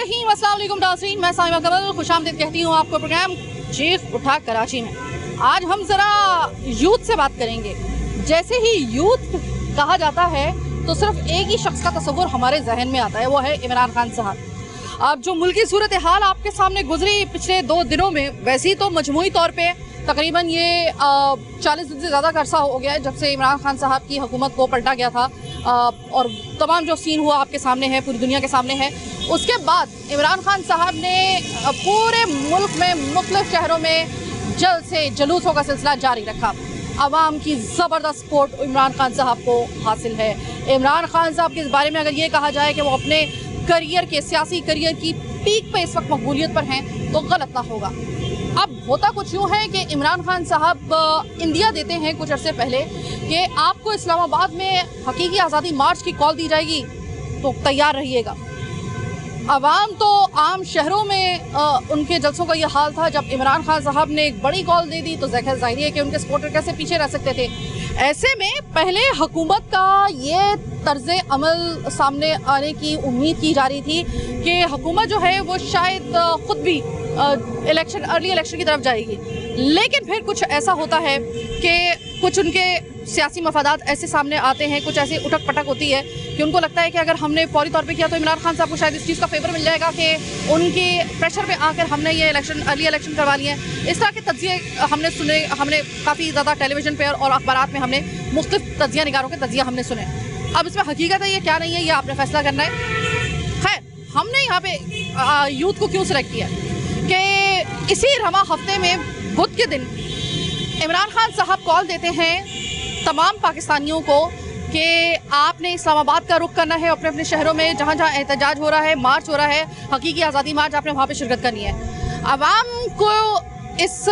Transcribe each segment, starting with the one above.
रहीम, अस्सलाम वालेकुम नाज़रीन, मैं साइमा कमल खुशामदीद कहती हूँ आपको प्रोग्राम चीख उठा कराची में। आज हम ज़रा यूथ से बात करेंगे। जैसे ही यूथ कहा जाता है तो सिर्फ एक ही शख्स का तस्वुर हमारे जहन में आता है, वो है इमरान खान साहब। अब जो मुल्की सूरत हाल आपके सामने गुजरी पिछले 2 दिनों में, वैसे तो मजमूई तौर पे तकरीबन ये 40 दिन से ज़्यादा का अरसा हो गया है जब से इमरान खान साहब की हुकूमत को पलटा गया था, और तमाम जो सीन हुआ आपके सामने है, पूरी दुनिया के सामने है। उसके बाद इमरान खान साहब ने पूरे मुल्क में मुख्तलिफ शहरों में जल्द से जुलूसों का सिलसिला जारी रखा। आवाम की ज़बरदस्त सपोर्ट इमरान खान साहब को हासिल है। इमरान खान साहब के बारे में अगर ये कहा जाए कि वो अपने करियर के, सियासी करियर की पीक पे इस वक्त मकबूलियत पर हैं तो गलत ना होगा। अब होता कुछ यूँ है कि इमरान खान साहब इंडिया देते हैं कुछ अरसे पहले कि आपको इस्लामाबाद में हकीकी आज़ादी मार्च की कॉल दी जाएगी तो तैयार रहिएगा। अवाम तो आम शहरों में उनके जलसों का ये हाल था। जब इमरान खान साहब ने एक बड़ी कॉल दे दी तो ज़ाहिर है कि उनके सपोर्टर कैसे पीछे रह सकते थे। ऐसे में पहले हुकूमत का ये तर्ज़ अमल सामने आने की उम्मीद की जा रही थी कि हुकूमत जो है वो शायद ख़ुद भी अर्ली इलेक्शन की तरफ जाएगी, लेकिन फिर कुछ ऐसा होता है कि कुछ उनके सियासी मफादात ऐसे सामने आते हैं, कुछ ऐसी उठक पटक होती है कि उनको लगता है कि अगर हमने फौरी तौर पे किया तो इमरान खान साहब को शायद इस चीज़ का फेवर मिल जाएगा कि उनके प्रेशर पे आकर हमने ये अर्ली इलेक्शन करवा लिए हैं। इस तरह के तज्जिए हमने सुने, हमने काफ़ी ज़्यादा टेलीविज़न पर और अखबारात में हमने मुख्तलिफ तज्जिया निगारों के तज्जिया हमने सुने। अब इसमें हकीकत है ये क्या नहीं है, ये आपने फैसला करना है। खैर, हमने यहाँ पे यूथ को क्यों सिलेक्ट किया कि इसी रमा हफ्ते में बुध के दिन इमरान खान साहब कॉल देते हैं तमाम पाकिस्तानियों को कि आपने इस्लामाबाद का रुख करना है, अपने अपने शहरों में जहाँ जहाँ एहतजाज हो रहा है, मार्च हो रहा है, हकीकी आज़ादी मार्च, आपने वहाँ पे शिरकत करनी है। आवाम को इस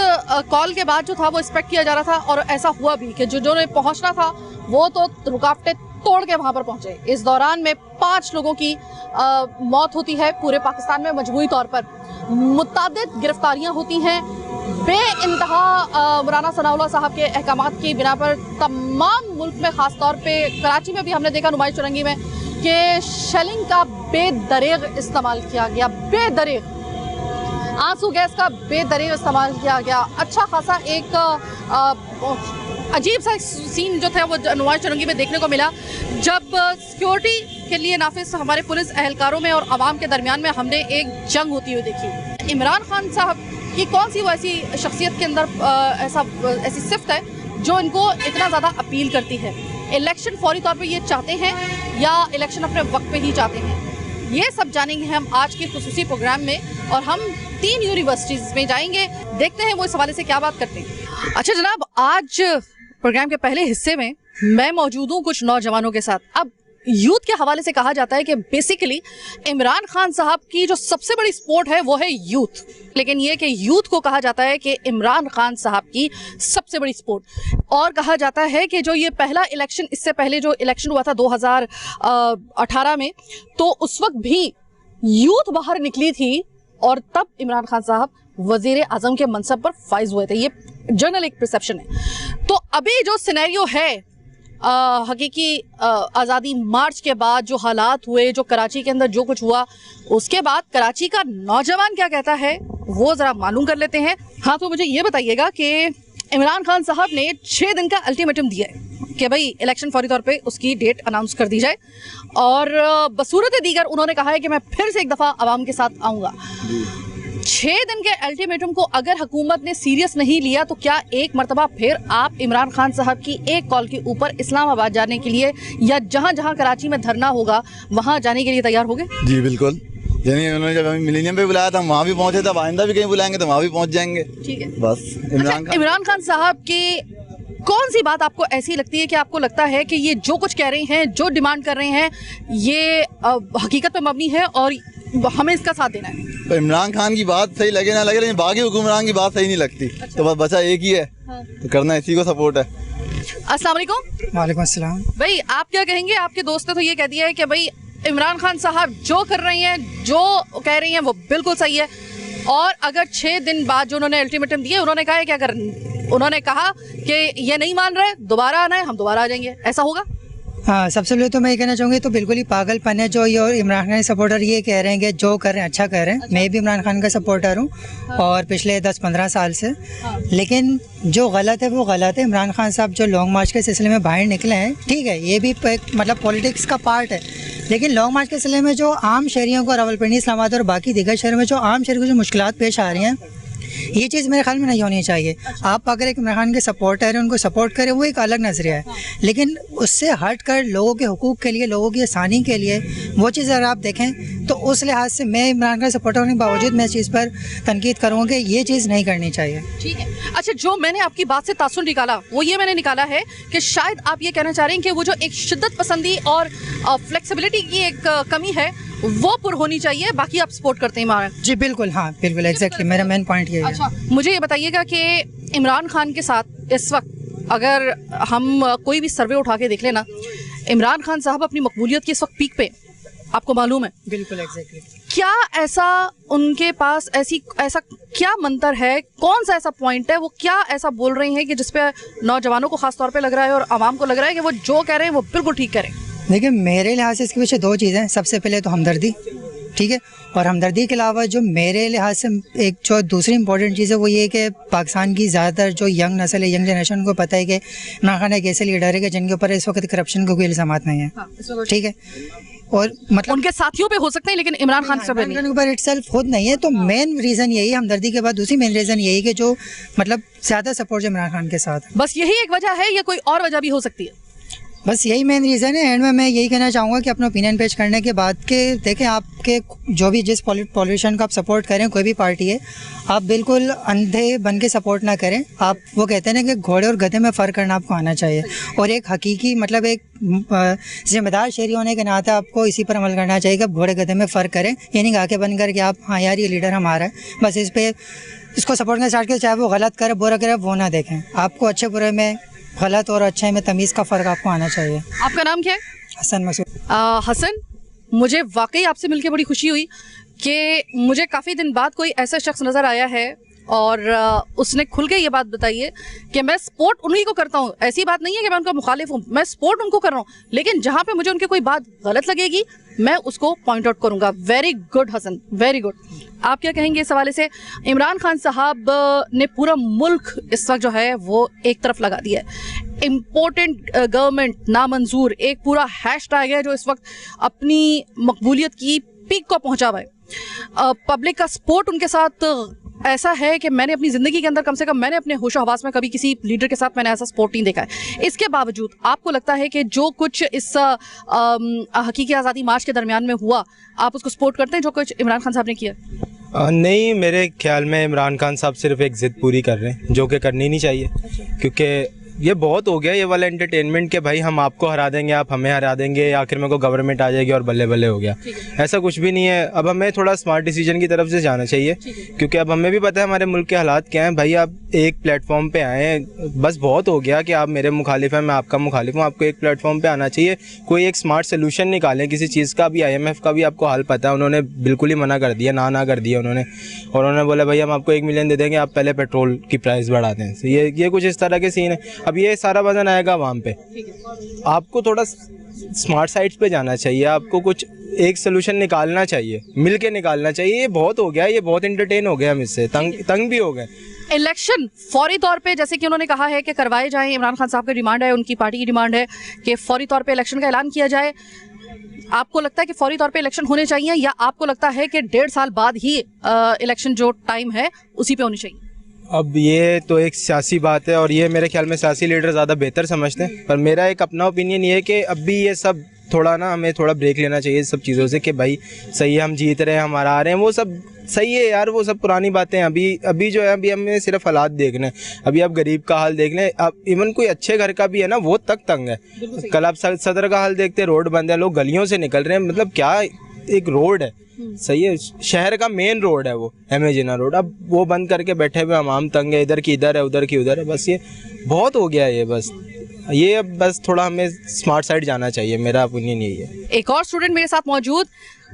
कॉल के बाद जो था वो एक्सपेक्ट किया जा रहा था, और ऐसा हुआ भी कि जो ने पहुँचना था वो तो रुकावटें तोड़ के वहाँ पर पहुँचे। इस दौरान में 5 लोगों की मौत होती है पूरे पाकिस्तान में मजमूई तौर पर। मुतअद्दिद गिरफ्तारियाँ होती हैं बेइंतहा मौलाना सनाउल्लाह साहब के अहकामात की बिना पर तमाम मुल्क में, ख़ास तौर पे कराची में भी हमने देखा नुमाइश चुरंगी में कि शेलिंग का बेदरेग इस्तेमाल किया गया, बेदरेग आंसू गैस का बेदरेग इस्तेमाल किया गया। अच्छा खासा एक अजीब सा सीन जो था वो नुमाइश चुरंगी में देखने को मिला, जब सिक्योरिटी के लिए नाफिज हमारे पुलिस एहलकारों में और आवाम के दरमियान में हमने एक जंग होती हुई देखी। इमरान खान साहब की कौन सी वो ऐसी शख्सियत के अंदर ऐसी सिफ्त है जो इनको इतना ज़्यादा अपील करती है? इलेक्शन फौरी तौर पे ये चाहते हैं या इलेक्शन अपने वक्त पे ही चाहते हैं? ये सब जानेंगे हम आज के खुसूसी प्रोग्राम में, और हम 3 यूनिवर्सिटीज़ में जाएंगे, देखते हैं वो इस हवाले से क्या बात करते हैं। अच्छा जनाब, आज प्रोग्राम के पहले हिस्से में मैं मौजूद हूँ कुछ नौजवानों के साथ। अब यूथ के हवाले से कहा जाता है कि बेसिकली इमरान खान साहब की जो सबसे बड़ी सपोर्ट है वो है यूथ, लेकिन ये कि यूथ को कहा जाता है कि इमरान खान साहब की सबसे बड़ी सपोर्ट, और कहा जाता है कि जो ये पहला इलेक्शन, इससे पहले जो इलेक्शन हुआ था 2018 में, तो उस वक्त भी यूथ बाहर निकली थी और तब इमरान खान साहब वजीर आजम के मनसब पर फाइज हुए थे। ये जनरल एक परसेप्शन है। तो अभी जो सिनेरियो है हकीकी आज़ादी मार्च के बाद जो हालात हुए, जो कराची के अंदर जो कुछ हुआ, उसके बाद कराची का नौजवान क्या कहता है वो ज़रा मालूम कर लेते हैं। हाँ, तो मुझे ये बताइएगा कि इमरान खान साहब ने 6 दिन का अल्टीमेटम दिया है कि भाई इलेक्शन फौरी तौर पे उसकी डेट अनाउंस कर दी जाए, और बसूरत दीगर उन्होंने कहा है कि मैं फिर से एक दफ़ा आवाम के साथ आऊँगा। 6 दिन के अल्टीमेटम को अगर हुकूमत ने सीरियस नहीं लिया तो क्या एक मरतबा फिर आप इमरान खान साहब की एक कॉल के ऊपर इस्लामाबाद जाने के लिए या जहां जहां कराची में धरना होगा वहां जाने के लिए तैयार हो गए? जी बिल्कुल, यानी उन्होंने जब हमें मिलेनियम पे बुलाया था वहाँ भी पहुँचे थे, आइंदा भी कहीं बुलाएंगे तो वहाँ भी पहुँच जाएंगे। ठीक है, बस इमरान खान साहब की कौन सी बात आपको ऐसी लगती है कि आपको लगता है कि ये जो कुछ कह रहे हैं, जो डिमांड कर रहे हैं, ये हकीकत पे मबनी है और हमें इसका साथ देना है? तो इमरान खान की बात सही लगे ना लगे, लेकिन बाकी हुक्मरान की बात सही नहीं लगती। अच्छा। तो बस बचा एक ही है। हाँ। तो करना इसी को सपोर्ट है। अस्सलाम वालेकुम। वालेकुम अस्सलाम। भाई आप क्या कहेंगे? आपके दोस्त ने तो ये कह दिया है कि भाई इमरान खान साहब जो कर रही हैं, जो कह रही हैं वो बिल्कुल सही है, और अगर 6 दिन बाद जो उन्होंने अल्टीमेटम दिए, उन्होंने कहा है कि अगर उन्होंने कहा कि ये नहीं मान रहे, दोबारा आना है, हम दोबारा आ जाएंगे, ऐसा होगा? हाँ, सबसे पहले तो मैं ये कहना चाहूँगी तो बिल्कुल ही पागलपन है जो ये और इमरान खान के सपोर्टर ये कह रहे हैं कि जो कर रहे हैं अच्छा कर रहे हैं। मैं भी इमरान खान का सपोर्टर हूँ और पिछले 10-15 साल से। लेकिन जो गलत है वो गलत है। इमरान खान साहब जो लॉन्ग मार्च के सिलसिले में बाहर निकले हैं, ठीक है, ये भी एक मतलब पॉलिटिक्स का पार्ट है, लेकिन लॉन्ग मार्च के सिलसिले में जो आम शहरियों को रावलपिंडी, इस्लामाबाद और बाकी दीगर शहरों में जो आम शहरियों को जो मुश्किलात पेश आ रही हैं, ये चीज़ मेरे ख्याल में नहीं होनी चाहिए। आप अगर एक इमरान खान के सपोर्टर हैं, उनको सपोर्ट करें, वो एक अलग नज़रिया है, लेकिन उससे हट कर लोगों के हुकूक़ के लिए, लोगों की आसानी के लिए वो चीज़ अगर आप देखें तो उस लिहाज से मैं इमरान खान सपोर्टर होने के बावजूद मैं इस चीज़ पर तनकीद करूँगा कि ये चीज़ नहीं करनी चाहिए। ठीक है। अच्छा, जो मैंने आपकी बात से तासुर निकाला वो ये मैंने निकाला है कि शायद आप ये कहना चाह रहे हैं कि वो जो एक शिद्दत पसंदी और फ्लेक्सिबिलिटी की एक कमी है वो पुर होनी चाहिए, बाकी आप सपोर्ट करते हैं इमरान। जी बिल्कुल, हाँ बिल्कुल, एग्जैक्टली मेरा मेन पॉइंट ये है। अच्छा, मुझे ये बताइएगा कि इमरान खान के साथ इस वक्त अगर हम कोई भी सर्वे उठा के देख लेना, इमरान खान साहब अपनी मकबूलियत की इस वक्त पीक पे, आपको मालूम है? बिल्कुल एग्जैक्टली। क्या ऐसा उनके पास ऐसा क्या मंतर है, कौन सा ऐसा पॉइंट है, वो क्या ऐसा बोल रहे हैं कि जिसपे नौजवानों को खास तौर पे लग रहा है और आवाम को लग रहा है कि वो जो कह रहे हैं वो बिल्कुल ठीक करें? देखिए, मेरे लिहाज से इसके पीछे दो चीज़ें हैं। सबसे पहले तो हमदर्दी, ठीक है, और हमदर्दी के अलावा जो मेरे लिहाज से एक जो दूसरी इंपॉर्टेंट चीज़ है वो ये कि पाकिस्तान की ज़्यादातर जो यंग नस्ल है, यंग जनरेशन को पता है कि इमरान खान एक ऐसे लीडर है कि जिनके ऊपर इस वक्त करप्शन के कोई इल्ज़ामात नहीं है, ठीक है, और मतलब उनके साथियों पे हो सकते हैं लेकिन इमरान खान से नहीं। के ऊपर इटसेल्फ खुद नहीं है। तो मेन रीज़न यही है, हमदर्दी के बाद दूसरी मेन रीज़न यही कि जो मतलब ज़्यादा सपोर्ट जो इमरान खान के साथ है। बस यही एक वजह है या कोई और वजह भी हो सकती है? बस यही मेन रीज़न है। एंड में मैं यही कहना चाहूँगा कि अपना ओपिनियन पेश करने के बाद के देखें, आपके जो भी जिस पॉलिटिशियन को आप सपोर्ट करें, कोई भी पार्टी है, आप बिल्कुल अंधे बन के सपोर्ट ना करें। आप वो कहते हैं ना कि घोड़े और गधे में फ़र्क करना आपको आना चाहिए, और एक हकीकी मतलब एक जिम्मेदार शहरी होने के नाते आपको इसी पर अमल करना चाहिए कि आप घोड़े गधे में फ़र्क करें। ये नहीं आके बन कर कि आप हाँ यार ये लीडर हमारा है, बस इसको सपोर्ट करना स्टार्ट करें, चाहे वो गलत करे बुरा करे वो ना देखें। आपको अच्छे बुरे में, गलत और अच्छे में तमीज़ का फ़र्क आपको आना चाहिए। आपका नाम क्या है? हसन मसूद। हसन, मुझे वाकई आपसे मिलकर बड़ी खुशी हुई कि मुझे काफ़ी दिन बाद कोई ऐसा शख्स नज़र आया है और उसने खुल के ये बात बताई है कि मैं सपोर्ट उन्हीं को करता हूँ। ऐसी बात नहीं है कि मैं उनका मुखालिफ हूँ, मैं सपोर्ट उनको कर रहा हूँ, लेकिन जहाँ पे मुझे उनकी कोई बात गलत लगेगी मैं उसको पॉइंट आउट करूँगा। Very good Hasan, very good. आप क्या कहेंगे इस हवाले से? इमरान खान साहब ने पूरा मुल्क इस वक्त जो है वो एक तरफ लगा दिया है। इम्पोर्टेंट गवर्नमेंट नामंजूर एक पूरा हैशटैग है जो इस वक्त अपनी मकबूलियत की पीक को पहुंचा हुआ है। पब्लिक का सपोर्ट उनके साथ ऐसा है कि मैंने अपनी ज़िंदगी के अंदर कम से कम मैंने अपने होशो हवास में कभी किसी लीडर के साथ मैंने ऐसा सपोर्ट नहीं देखा है। इसके बावजूद आपको लगता है कि जो कुछ इस हकीकी आज़ादी मार्च के दरमियान में हुआ, आप उसको सपोर्ट करते हैं जो कुछ इमरान खान साहब ने किया? नहीं, मेरे ख्याल में इमरान खान साहब सिर्फ एक ज़िद पूरी कर रहे हैं जो कि करनी नहीं चाहिए, क्योंकि ये बहुत हो गया ये वाला एंटरटेनमेंट कि भाई हम आपको हरा देंगे, आप हमें हरा देंगे, आखिर में को गवर्नमेंट आ जाएगी और बल्ले बल्ले हो गया। ऐसा कुछ भी नहीं है। अब हमें थोड़ा स्मार्ट डिसीजन की तरफ से जाना चाहिए, क्योंकि अब हमें भी पता है हमारे मुल्क के हालात क्या हैं। भाई आप एक प्लेटफॉर्म पे आए, बस बहुत हो गया कि आप मेरे मुखालिफ हैं, मैं आपका मुखालिफ हूँ। आपको एक प्लेटफॉर्म पे आना चाहिए, कोई एक स्मार्ट सोल्यूशन निकालें किसी चीज़ का। अभी IMF का भी आपको हाल पता है, उन्होंने बिल्कुल ही मना कर दिया, ना कर दिया उन्होंने, और उन्होंने बोला भाई हम आपको 1 मिलियन दे देंगे, आप पहले पेट्रोल की प्राइस बढ़ा दें। तो ये कुछ इस तरह के सीन है। अब ये सारा वजन आएगा वहाँ पे, आपको थोड़ा स्मार्ट साइड्स पे जाना चाहिए, आपको कुछ एक सोल्यूशन निकालना चाहिए, मिल के निकालना चाहिए। ये बहुत हो गया, ये बहुत एंटरटेन हो गया, हम इससे तंग भी हो गए। इलेक्शन फौरी तौर पे जैसे कि उन्होंने कहा है कि करवाए जाएं, इमरान खान साहब की डिमांड है, उनकी पार्टी की डिमांड है कि फौरी तौर पे इलेक्शन का ऐलान किया जाए। आपको लगता है कि फौरी तौर पे इलेक्शन होने चाहिए, या आपको लगता है कि 1.5 साल बाद ही इलेक्शन जो टाइम है उसी पे होनी चाहिए? अब ये तो एक सियासी बात है और ये मेरे ख्याल में सियासी लीडर ज़्यादा बेहतर समझते हैं, पर मेरा एक अपना ओपिनियन ये है कि अब भी ये सब थोड़ा ना हमें थोड़ा ब्रेक लेना चाहिए सब चीज़ों से कि भाई सही है, हम जीत रहे हैं, हम हरा रहे हैं, वो सब सही है यार, वो सब पुरानी बातें हैं। अभी जो है अभी हमें सिर्फ हालात देखने हैं। अभी आप गरीब का हाल देख लें, अब इवन कोई अच्छे घर का भी है ना वो तक तंग है। कल आप सदर का हाल देखते, रोड बंद है, लोग गलियों से निकल रहे हैं। मतलब क्या एक रोड है, सही है, शहर का मेन रोड है वो एमेजिना रोड, अब वो बंद करके बैठे हुए हम तंग है, इधर की इधर है, उधर की उधर है। बस ये बहुत हो गया है, बस थोड़ा हमें स्मार्ट साइड जाना चाहिए, मेरा ओपिनियन यही है। एक और स्टूडेंट मेरे साथ मौजूद,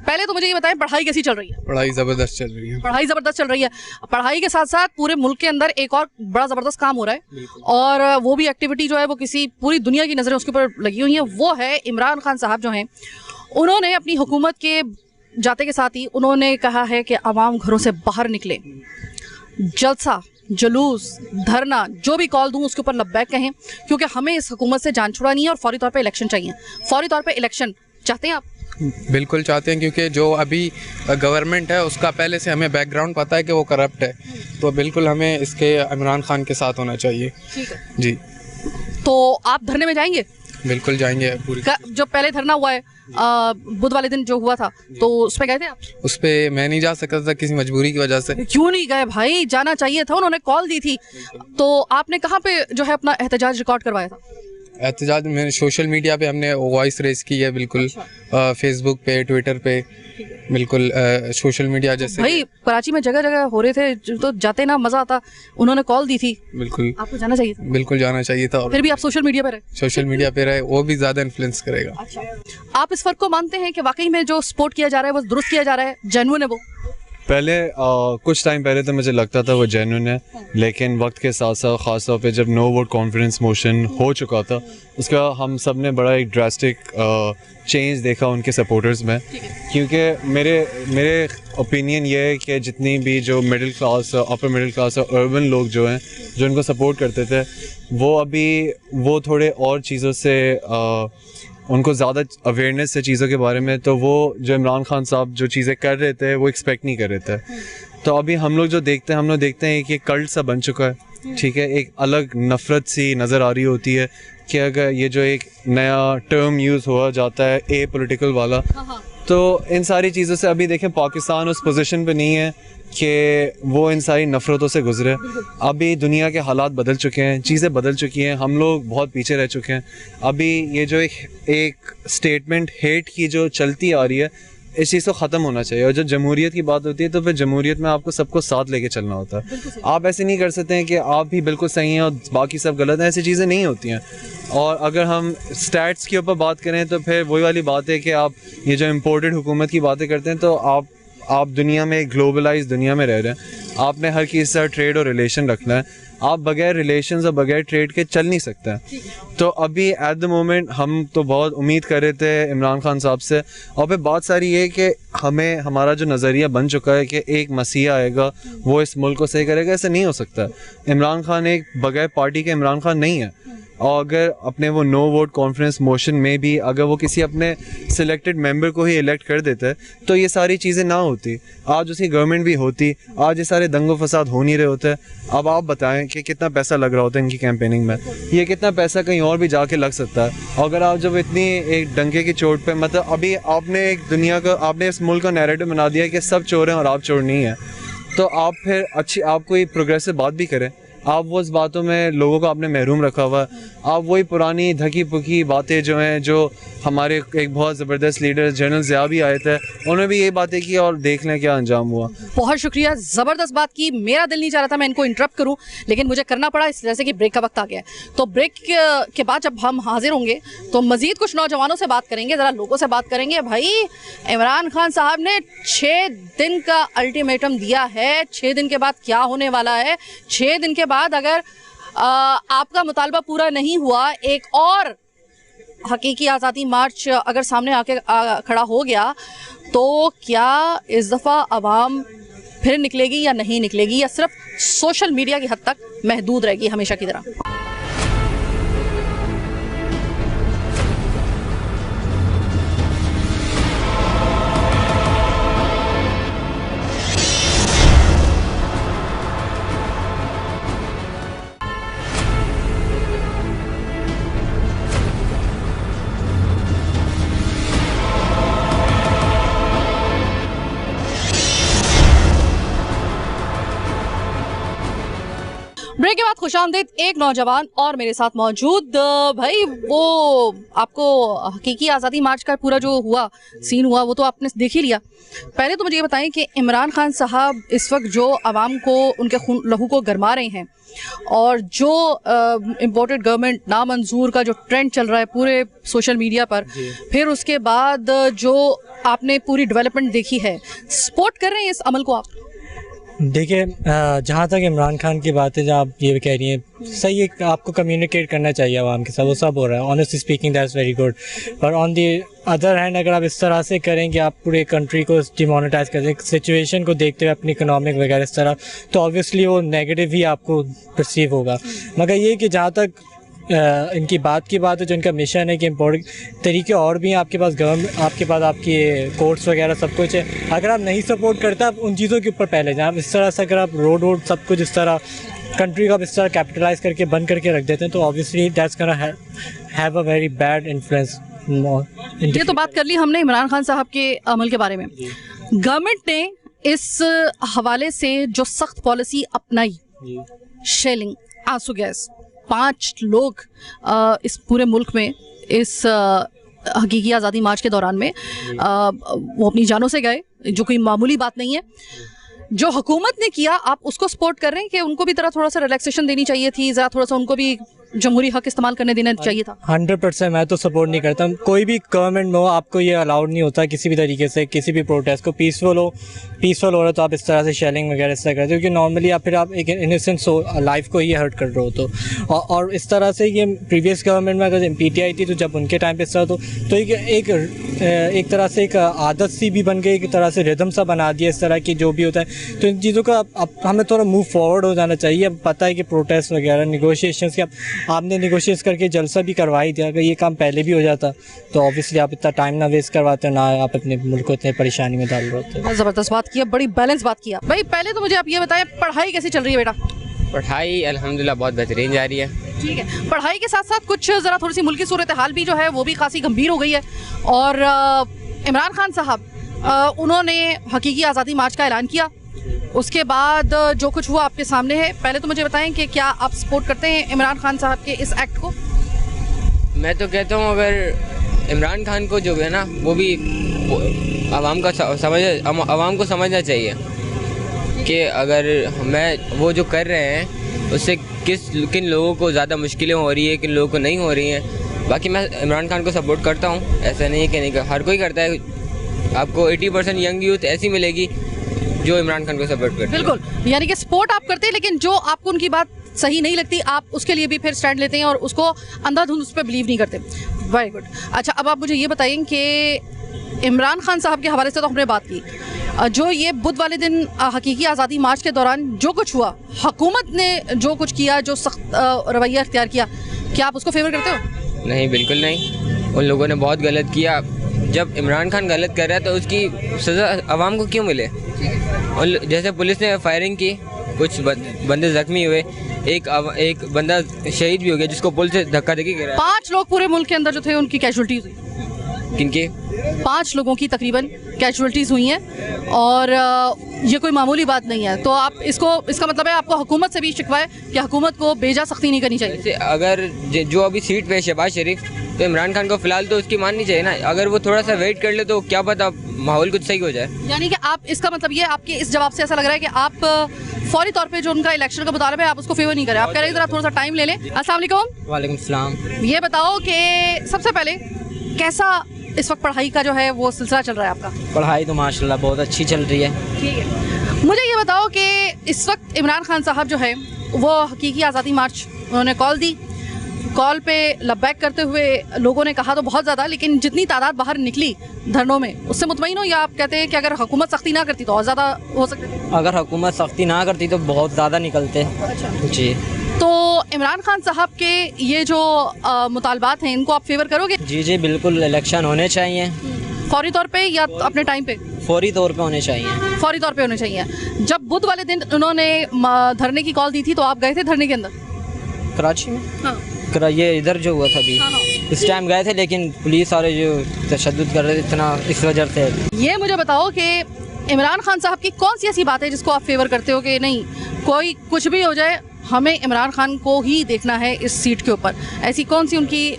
पहले तो मुझे ये बताएं, पढ़ाई कैसी चल रही है? पढ़ाई ज़बरदस्त चल रही है। पढ़ाई जबरदस्त चल रही है। पढ़ाई के साथ साथ पूरे मुल्क के अंदर एक और बड़ा जबरदस्त काम हो रहा है, और वो भी एक्टिविटी जो है वो किसी पूरी दुनिया की नजरें उसके ऊपर लगी हुई हैं। वो है इमरान खान साहब जो हैं, उन्होंने अपनी हुकूमत के जाते के साथ ही उन्होंने कहा है कि आवाम घरों से बाहर निकले, जलसा, जुलूस, धरना, जो भी कॉल दूं उसके ऊपर लब्बैक कहें, क्योंकि हमें इस हुकूमत से जान छुड़ानी है और फौरी तौर पे इलेक्शन चाहिए। फौरी तौर पे इलेक्शन चाहते हैं आप? बिल्कुल चाहते हैं, क्योंकि जो अभी गवर्नमेंट है उसका पहले से हमें बैकग्राउंड पता है कि वो करप्ट है, तो बिल्कुल हमें इसके इमरान खान के साथ होना चाहिए। ठीक है जी तो आप धरने में जाएंगे? बिल्कुल जाएंगे। पूरी जो पहले धरना हुआ है बुध वाले दिन जो हुआ था, तो उस पे गए थे आप? उस पर मैं नहीं जा सकता था किसी मजबूरी की वजह से। क्यों नहीं गए भाई? जाना चाहिए था, उन्होंने कॉल दी थी। तो आपने कहाँ पे जो है अपना एहतजाज रिकॉर्ड करवाया था? एहतजाज में सोशल मीडिया पे हमने वॉइस रेस की है, बिल्कुल फेसबुक पे, ट्विटर पे, बिल्कुल सोशल मीडिया जैसे। भाई कराची में जगह जगह हो रहे थे, तो जाते ना मजा आता। उन्होंने कॉल दी थी, बिल्कुल आपको जाना चाहिए था। बिल्कुल जाना चाहिए था, और फिर भी आप सोशल मीडिया पे रहे। सोशल मीडिया पे रहे, वो भी ज़्यादा इन्फ्लुएंस करेगा। अच्छा, आप इस फर्क को मानते हैं कि वाकई में जो सपोर्ट किया जा रहा है वो दुरुस्त किया जा रहा है, जेन्युइन है वो? पहले कुछ टाइम पहले तो मुझे लगता था वो जेन्युइन है, लेकिन वक्त के साथ साथ ख़ास तौर पे जब नो वोट कॉन्फिडेंस मोशन हो चुका था, उसका हम सब ने बड़ा एक ड्रास्टिक चेंज देखा उनके सपोर्टर्स में। क्योंकि मेरे ओपिनियन ये है कि जितनी भी जो middle class, upper middle class और अर्बन लोग जो हैं जो उनको सपोर्ट करते थे, वो अभी वो थोड़े और चीज़ों से उनको ज़्यादा अवेयरनेस है चीज़ों के बारे में, तो वो जो इमरान खान साहब जो चीज़ें कर रहे थे वो एक्सपेक्ट नहीं कर रहे थे। तो अभी हम लोग जो देखते हैं, हम लोग देखते हैं कि एक कल्ट सा बन चुका है। ठीक है, एक अलग नफ़रत सी नज़र आ रही होती है कि अगर ये जो एक नया टर्म यूज़ हुआ जाता है ए पॉलिटिकल वाला, तो इन सारी चीज़ों से अभी देखें पाकिस्तान उस पोजीशन पे नहीं है कि वो इन सारी नफ़रतों से गुजरे। अभी दुनिया के हालात बदल चुके हैं, चीज़ें बदल चुकी हैं, हम लोग बहुत पीछे रह चुके हैं। अभी ये जो एक स्टेटमेंट हेट की जो चलती आ रही है, इस चीज़ को ख़त्म होना चाहिए। और जब जमहूरियत की बात होती है तो फिर जमहूरियत में आपको सबको साथ लेके चलना होता है। आप ऐसे नहीं कर सकते हैं कि आप भी बिल्कुल सही हैं और बाकी सब गलत हैं, ऐसी चीज़ें नहीं होती हैं। और अगर हम स्टैट्स के ऊपर बात करें तो फिर वही वाली बात है कि आप ये जो इम्पोर्टेड हुकूमत की बातें करते हैं, तो आप दुनिया में, ग्लोबलाइज दुनिया में रह रहे हैं, आपने हर किसी से ट्रेड और रिलेशन रखना है। आप बगैर रिलेशंस और बगैर ट्रेड के चल नहीं सकते हैं। तो अभी एट द मोमेंट हम तो बहुत उम्मीद कर रहे थे इमरान खान साहब से, और फिर बात सारी ये कि हमें हमारा जो नज़रिया बन चुका है कि एक मसीहा आएगा वो इस मुल्क को सही करेगा, ऐसा नहीं हो सकता। इमरान खान एक बगैर पार्टी के इमरान खान नहीं है। और अगर अपने वो नो वोट कॉन्फ्रेंस मोशन में भी अगर वो किसी अपने सिलेक्टेड मेंबर को ही इलेक्ट कर देता है, तो ये सारी चीज़ें ना होती, आज उसकी गवर्नमेंट भी होती, आज ये सारे दंगो फसाद हो नहीं रहे होते। अब आप बताएं कि कितना पैसा लग रहा होता है इनकी कैंपेनिंग में, ये कितना पैसा कहीं और भी जाके लग सकता है। अगर आप जब इतनी एक डंके की चोट पे, मतलब अभी आपने एक दुनिया का, आपने इस मुल्क का नैरेटिव बना दिया कि सब चोर हैं और आप चोर नहीं हैं, तो आप फिर आप कोई प्रोग्रेसिव बात भी करें। आप वो उस बातों में लोगों को आपने महरूम रखा हुआ है। आप वही पुरानी धकी पुकी बातें जो हैं, जो हमारे एक बहुत ज़बरदस्त लीडर जनरल ज़िया भी आए थे, उन्होंने भी ये बातें की और देख लें क्या अंजाम हुआ। बहुत शुक्रिया, ज़बरदस्त बात की। मेरा दिल नहीं चाह रहा था मैं इनको इंटरप्ट करूं, लेकिन मुझे करना पड़ा इस वजह से कि ब्रेक का वक्त आ गया है। तो ब्रेक के बाद जब हम हाजिर होंगे तो मज़ीद कुछ नौजवानों से बात करेंगे, ज़रा लोगों से बात करेंगे। भाई इमरान खान साहब ने 6 दिन का अल्टीमेटम दिया है, 6 दिन के बाद क्या होने वाला है, 6 दिन के बाद अगर आपका मुतालबा पूरा नहीं हुआ, एक और हकीकी आज़ादी मार्च अगर सामने आके खड़ा हो गया, तो क्या इस दफ़ा आवाम फिर निकलेगी या नहीं निकलेगी, या सिर्फ सोशल मीडिया की हद तक महदूद रहेगी हमेशा की तरह? ब्रेक ब्रेक के बाद खुशामदीद एक नौजवान और मेरे साथ मौजूद भाई, वो आपको हकीकी आज़ादी मार्च का पूरा जो हुआ सीन हुआ वो तो आपने देख ही लिया। पहले तो मुझे ये बताएं कि इमरान खान साहब इस वक्त जो आवाम को उनके खून लहू को गरमा रहे हैं और जो इम्पोर्टेड गवर्नमेंट नामंजूर का जो ट्रेंड चल रहा है पूरे सोशल मीडिया पर, फिर उसके बाद जो आपने पूरी डेवलपमेंट देखी है, सपोर्ट कर रहे हैं इस अमल को आप? देखिए, जहाँ तक इमरान खान की बात है, जहाँ आप ये कह रही हैं सही है, आपको कम्युनिकेट करना चाहिए आवाम के साथ, वो सब हो रहा है। Honestly speaking that's very good. पर ऑन दी अदर हैंड अगर आप इस तरह से करें कि आप पूरे कंट्री को डिमोनेटाइज कर दें, सिचुएशन को देखते हुए अपनी इकोनॉमिक वगैरह इस तरह, तो ऑब्वियसली वो नेगेटिव ही आपको परसीव होगा। मगर ये कि जहाँ तक इनकी बात की बात है, जो इनका मिशन है कि इम्पोर्टेंट तरीके और भी हैं आपके पास, गवर्नमेंट आपके पास, आपकी कोर्ट्स वगैरह सब कुछ है। अगर आप नहीं सपोर्ट करते, आप उन चीज़ों के ऊपर पहले जाएँ। इस तरह से अगर आप रोड सब कुछ इस तरह कंट्री को आप इस तरह कैपिटलाइज करके बंद करके रख देते हैं, तो obviously that's gonna have a very bad influence. ये तो बात कर ली हमने इमरान खान साहब के अमल के बारे में। गवर्नमेंट ने इस हवाले से जो सख्त पॉलिसी अपनाई, शेलिंग, आंसू गैस, 5 लोग इस पूरे मुल्क में इस हकीकी आज़ादी मार्च के दौरान में वो अपनी जानों से गए, जो कोई मामूली बात नहीं है। जो हुकूमत ने किया, आप उसको सपोर्ट कर रहे हैं कि उनको भी तरह थोड़ा सा रिलैक्सेशन देनी चाहिए थी, ज़रा थोड़ा सा उनको भी जमहूरी हक इस्तेमाल करने देना चाहिए था? 100% मैं तो सपोर्ट नहीं करता। कोई भी गवर्नमेंट में हो, आपको ये अलाउड नहीं होता किसी भी तरीके से किसी भी प्रोटेस्ट को पीसफुल हो रहा है तो आप इस तरह से शेलिंग वगैरह इस तरह करते हो, क्योंकि नॉर्मली आप फिर आप एक इनोसेंट लाइफ को ही हर्ट कर रहे हो। तो और इस तरह से ये प्रीवियस गवर्नमेंट में अगर PTI थी, तो जब उनके टाइम पर इस तरह तो एक तरह से एक आदत सी भी बन गई, एक तरह से रिदम सा बना दिया इस तरह की जो भी होता है। तो इन चीज़ों का हमें थोड़ा मूव फॉरवर्ड हो जाना चाहिए। अब पता है कि प्रोटेस्ट वगैरह नेगोशिएशन के आपने नेगोशिएट करके जलसा भी करवा ही दिया। अगर ये काम पहले भी हो जाता तो ऑब्वियसली आप इतना टाइम ना वेस्ट करवाते, ना आप अपने मुल्क को इतने परेशानी में डाल रहे होते। ज़बरदस्त बात किया, बड़ी बैलेंस बात किया। भाई पहले तो मुझे आप ये बताएं, पढ़ाई कैसी चल रही है बेटा? पढ़ाई अल्हम्दुलिल्लाह बहुत बेहतरीन जा रही है। ठीक है, पढ़ाई के साथ साथ कुछ ज़रा थोड़ी सी मुल्की सूरत हाल भी जो है वो भी खासी गंभीर हो गई है। और इमरान खान साहब उन्होंने हकीकी आज़ादी मार्च का ऐलान किया, उसके बाद जो कुछ हुआ आपके सामने है। पहले तो मुझे बताएं कि क्या आप सपोर्ट करते हैं इमरान खान साहब के इस एक्ट को? मैं तो कहता हूँ अगर इमरान खान को जो है ना, वो भी आवाम को समझना चाहिए कि अगर वो जो कर रहे हैं उससे किन लोगों को ज़्यादा मुश्किलें हो रही है, किन लोगों को नहीं हो रही हैं। बाकी मैं इमरान खान को सपोर्ट करता हूँ, ऐसा नहीं है कि नहीं, हर कोई करता है। आपको 80% यंग यूथ ऐसी मिलेगी जो इमरान खान को सपोर्ट करते हैं। बिल्कुल, यानी कि सपोर्ट आप करते हैं, लेकिन जो आपको उनकी बात सही नहीं लगती आप उसके लिए भी फिर स्टैंड लेते हैं और उसको अंधाधुंध उस पर बिलीव नहीं करते। Very good. अच्छा, अब आप मुझे ये बताइए कि इमरान खान साहब के हवाले से तो हमने बात की, जो ये बुध वाले दिन हकीकी आज़ादी मार्च के दौरान जो कुछ हुआ, हुकूमत ने जो कुछ किया, जो सख्त रवैया अख्तियार किया, क्या आप उसको फेवर करते हो? नहीं, बिल्कुल नहीं। उन लोगों ने बहुत गलत किया। जब इमरान खान गलत कर रहा है तो उसकी सज़ा आवाम को क्यों मिले? और जैसे पुलिस ने फायरिंग की, कुछ बंदे ज़ख्मी हुए, एक बंदा शहीद भी हो गया जिसको पुल से धक्का देके गिरा। 5 लोग पूरे मुल्क के अंदर जो थे उनकी कैजुअल्टीज हुई। किनके? 5 लोगों की तकरीबन कैजुअल्टीज हुई हैं और ये कोई मामूली बात नहीं है। तो आप इसका मतलब है आपको हुकूमत से भी शिकवा है कि हुकूमत को बेजा सख्ती नहीं करनी चाहिए। अगर जो अभी सीट पे शहबाज शरीफ, तो इमरान खान को फिलहाल तो उसकी माननी चाहिए ना। अगर वो थोड़ा सा वेट कर ले तो क्या पता माहौल कुछ सही हो जाए। यानी कि आप, इसका मतलब ये आपके इस जवाब से ऐसा लग रहा है कि आप फौरी तौर पे जो उनका इलेक्शन का मुतालबा है आप उसको फेवर नहीं करें, आप कह रहे हैं थोड़ा सा टाइम ले लें। अस्सलाम वालेकुम। वालेकुम सलाम। ये बताओ कि सबसे पहले कैसा इस वक्त पढ़ाई का जो है वो सिलसिला चल रहा है आपका? पढ़ाई तो माशाल्लाह बहुत अच्छी चल रही है। ठीक है, मुझे ये बताओ कि इस वक्त इमरान खान साहब जो है वो हकीकी आज़ादी मार्च उन्होंने कॉल दी, कॉल पे लब्बैक करते हुए लोगों ने कहा तो बहुत ज़्यादा, लेकिन जितनी तादाद बाहर निकली धरनों में उससे मुतमईन हो, या आप कहते हैं कि अगर हुकूमत सख्ती ना करती तो और ज़्यादा हो सकते थे? अगर हुकूमत सख्ती ना करती तो बहुत ज़्यादा निकलते। अच्छा जी। तो इमरान खान साहब के ये जो मुतालबात हैं इनको आप फेवर करोगे? जी जी बिल्कुल, इलेक्शन होने चाहिए। फौरी तौर पे या अपने टाइम पे? फौरी तौर पे होने चाहिए। फौरी तौर पे होने चाहिए। जब बुध वाले दिन उन्होंने धरने की कॉल दी थी तो आप गए थे धरने के अंदर? कराची में? हाँ। ये इधर जो हुआ था अभी, हाँ। इस टाइम गए थे, लेकिन पुलिस वाले जो तशद्दुद कर रहे थे इतना, इस वजह से। ये मुझे बताओ कि इमरान खान साहब की कौन सी ऐसी बात है जिसको आप फेवर करते हो कि नहीं, कोई कुछ भी हो जाए हमें इमरान खान को ही देखना है इस सीट के ऊपर। ऐसी कौन सी उनकी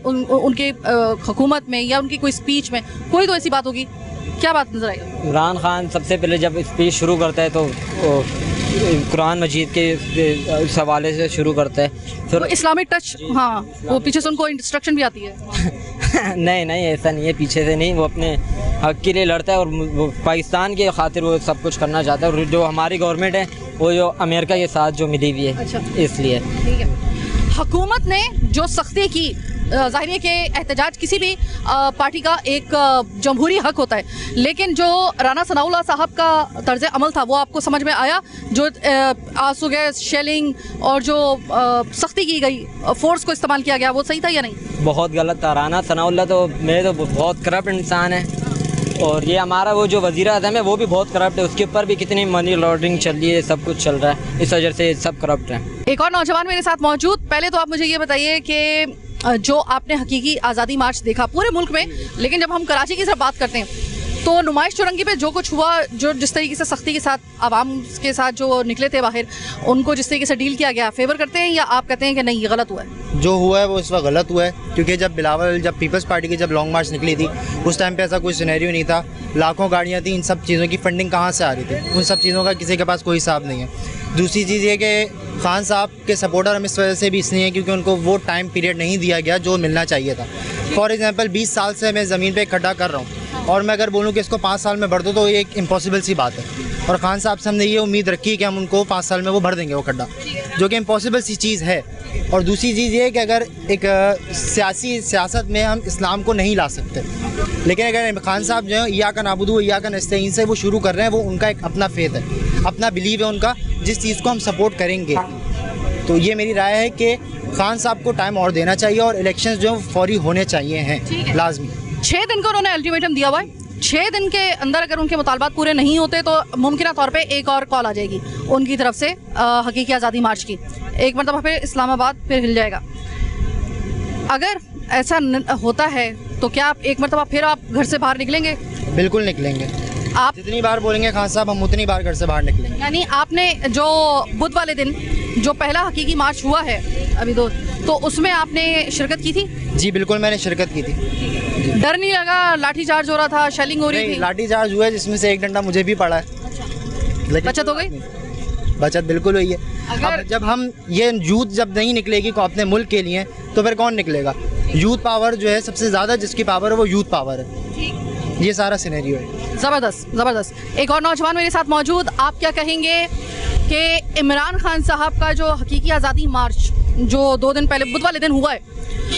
उनके हुकूमत में या उनकी कोई स्पीच में कोई तो ऐसी बात होगी, क्या बात नजर आई? इमरान खान सबसे पहले जब स्पीच शुरू करता है तो कुरान मजीद के इस हवाले से शुरू करता है, फिर इस्लामिक टच, हाँ वो पीछे से उनको इंस्ट्रक्शन भी आती है। नहीं ऐसा नहीं है, पीछे से नहीं, वो अपने हक के लिए लड़ता है और वो पाकिस्तान के खातिर वो सब कुछ करना चाहता है। और जो हमारी गवर्नमेंट है वो जो अमेरिका के साथ जो मिली हुई है, अच्छा। इसलिए ठीक है, हुकूमत ने जो सख्ती की, जाहिर है कि एहतजाज किसी भी पार्टी का एक जमहूरी हक होता है, लेकिन जो राना सनाउल्लाह साहब का तर्ज अमल था वो आपको समझ में आया? जो आंसू गैस, शेलिंग और जो सख्ती की गई, फोर्स को इस्तेमाल किया गया, वो सही था या नहीं? बहुत गलत था। राना सनाउल्लाह तो मेरे तो बहुत करप्ट इंसान है, और ये हमारा वो जो वज़ीर आज़म है वो भी बहुत करप्ट है, उसके ऊपर भी कितनी मनी लॉन्ड्रिंग चल रही है, सब कुछ चल रहा है, इस वजह से सब करप्ट है। एक और नौजवान मेरे साथ मौजूद। पहले तो आप मुझे ये बताइए कि जो आपने हकीकी आज़ादी मार्च देखा पूरे मुल्क में, लेकिन जब हम कराची की सिर्फ बात करते हैं तो नुमाइश चौरंगी पे जो कुछ हुआ, जो जिस तरीके से सख्ती के साथ आवाम के साथ जो निकले थे बाहर, उनको जिस तरीके से डील किया गया, फेवर करते हैं या आप कहते हैं कि नहीं ये गलत हुआ है? जो हुआ है वो इस वक्त गलत हुआ है, क्योंकि जब पीपल्स पार्टी की जब लॉन्ग मार्च निकली थी उस टाइम पे ऐसा कोई सिनेरियो नहीं था। लाखों गाड़ियाँ थी, इन सब चीज़ों की फंडिंग कहाँ से आ रही थी? उन सब चीज़ों का किसी के पास कोई हिसाब नहीं है। दूसरी चीज़ ये कि खान साहब के सपोर्टर हम इस वजह से भी इसलिए हैं क्योंकि उनको वो टाइम पीरियड नहीं दिया गया जो मिलना चाहिए था। फॉर एग्जांपल 20 साल से मैं ज़मीन पे खड्डा कर रहा हूँ और मैं अगर बोलूँ कि इसको 5 साल में भर दो तो ये एक इम्पॉसिबल सी बात है, और खान साहब से हमने ये उम्मीद रखी कि हम उनको 5 साल में वो भर देंगे वो खड्डा, जो कि इम्पॉसिबल सी चीज़ है। और दूसरी चीज़ ये है कि अगर एक सियासत में हम इस्लाम को नहीं ला सकते, लेकिन अगर खान साहब जो है इय्याका नाबुदु व इय्याका नस्तईन से वो शुरू कर रहे हैं, वो उनका एक अपना फेथ है, अपना बिलीव है उनका, जिस चीज़ को हम सपोर्ट करेंगे। तो ये मेरी राय है कि खान साहब को टाइम और देना चाहिए और इलेक्शंस जो फौरी होने चाहिए हैं लाजमी। 6 दिन का उन्होंने अल्टीमेटम दिया हुआ है, 6 दिन के अंदर अगर उनके मुतालबात पूरे नहीं होते तो मुमकिन तौर पे एक और कॉल आ जाएगी उनकी तरफ से हकीकी आज़ादी मार्च की, एक मरतबा फिर इस्लामाबाद फिर हिल जाएगा। अगर ऐसा होता है तो क्या आप एक मरतबा फिर आप घर से बाहर निकलेंगे? बिल्कुल निकलेंगे, आप जितनी बार बोलेंगे खान साहब हम उतनी बार घर से बाहर निकलेंगे। यानी आपने जो बुध वाले दिन जो पहला हकीकी मार्च हुआ है अभी तो उसमें आपने शिरकत की थी? जी बिल्कुल मैंने शिरकत की थी। डर नहीं लगा? लाठी चार्ज हो रहा था, शेलिंग हो रही थी? लाठी चार्ज हुआ है जिसमें से एक डंडा मुझे भी पड़ा है। अच्छा। बचत हो गई? बचत बिल्कुल हुई है। अब जब हम ये यूथ जब नहीं निकलेगी को अपने मुल्क के लिए तो फिर कौन निकलेगा? यूथ पावर जो है सबसे ज़्यादा जिसकी पावर है वो यूथ पावर है। ये सारा सिनेरियो है। ज़बरदस्त। एक और नौजवान मेरे साथ मौजूद। आप क्या कहेंगे कि इमरान खान साहब का जो हकीकी आज़ादी मार्च जो 2 दिन पहले बुध वाले दिन हुआ है